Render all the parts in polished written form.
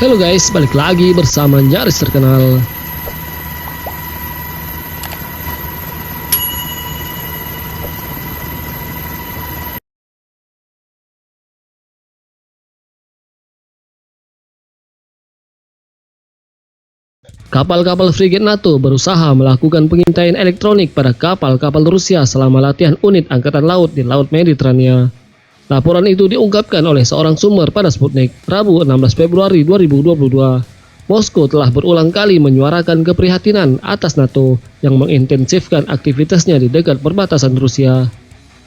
Halo guys, balik lagi bersama Nyaris Terkenal. Kapal-kapal frigate NATO berusaha melakukan pengintaian elektronik pada kapal-kapal Rusia selama latihan unit Angkatan Laut di Laut Mediterania. Laporan itu diungkapkan oleh seorang sumber pada Sputnik, Rabu 16 Februari 2022. Moskow telah berulang kali menyuarakan keprihatinan atas NATO yang mengintensifkan aktivitasnya di dekat perbatasan Rusia.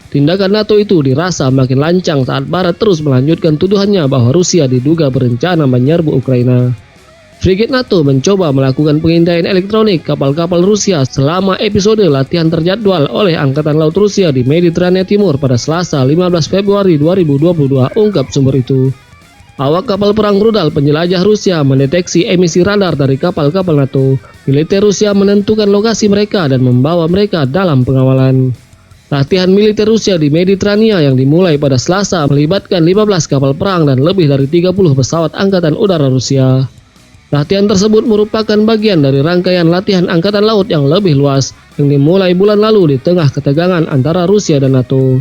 Tindakan NATO itu dirasa makin lancang saat Barat terus melanjutkan tuduhannya bahwa Rusia diduga berencana menyerbu Ukraina. Frigate NATO mencoba melakukan pengintaian elektronik kapal-kapal Rusia selama episode latihan terjadwal oleh Angkatan Laut Rusia di Mediterania Timur pada Selasa 15 Februari 2022, ungkap sumber itu. Awak kapal perang rudal penjelajah Rusia mendeteksi emisi radar dari kapal-kapal NATO. Militer Rusia menentukan lokasi mereka dan membawa mereka dalam pengawalan. Latihan militer Rusia di Mediterania yang dimulai pada Selasa melibatkan 15 kapal perang dan lebih dari 30 pesawat Angkatan Udara Rusia. Latihan tersebut merupakan bagian dari rangkaian latihan Angkatan Laut yang lebih luas yang dimulai bulan lalu di tengah ketegangan antara Rusia dan NATO.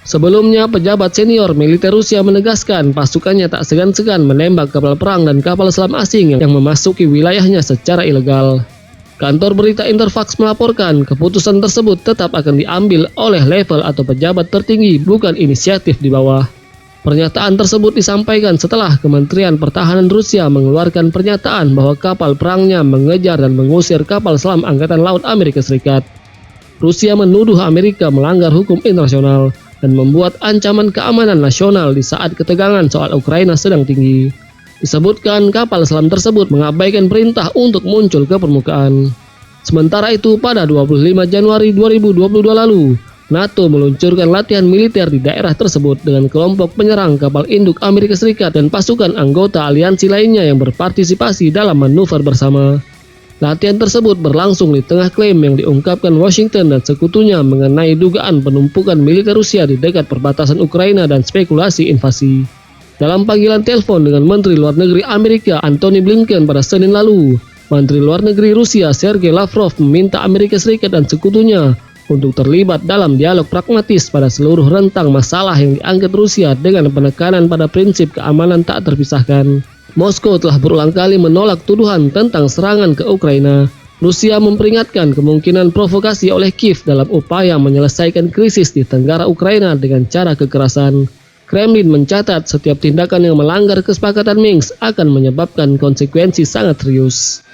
Sebelumnya, pejabat senior militer Rusia menegaskan pasukannya tak segan-segan menembak kapal perang dan kapal selam asing yang memasuki wilayahnya secara ilegal. Kantor berita Interfax melaporkan keputusan tersebut tetap akan diambil oleh level atau pejabat tertinggi, bukan inisiatif di bawah. Pernyataan tersebut disampaikan setelah Kementerian Pertahanan Rusia mengeluarkan pernyataan bahwa kapal perangnya mengejar dan mengusir kapal selam Angkatan Laut Amerika Serikat. Rusia menuduh Amerika melanggar hukum internasional dan membuat ancaman keamanan nasional di saat ketegangan soal Ukraina sedang tinggi. Disebutkan kapal selam tersebut mengabaikan perintah untuk muncul ke permukaan. Sementara itu, pada 25 Januari 2022 lalu, NATO meluncurkan latihan militer di daerah tersebut dengan kelompok penyerang kapal induk Amerika Serikat dan pasukan anggota aliansi lainnya yang berpartisipasi dalam manuver bersama. Latihan tersebut berlangsung di tengah klaim yang diungkapkan Washington dan sekutunya mengenai dugaan penumpukan militer Rusia di dekat perbatasan Ukraina dan spekulasi invasi. Dalam panggilan telepon dengan Menteri Luar Negeri Amerika Antony Blinken pada Senin lalu, Menteri Luar Negeri Rusia Sergei Lavrov meminta Amerika Serikat dan sekutunya untuk terlibat dalam dialog pragmatis pada seluruh rentang masalah yang diangkat Rusia dengan penekanan pada prinsip keamanan tak terpisahkan. Moskow telah berulang kali menolak tuduhan tentang serangan ke Ukraina. Rusia memperingatkan kemungkinan provokasi oleh Kiev dalam upaya menyelesaikan krisis di tenggara Ukraina dengan cara kekerasan. Kremlin mencatat setiap tindakan yang melanggar kesepakatan Minsk akan menyebabkan konsekuensi sangat serius.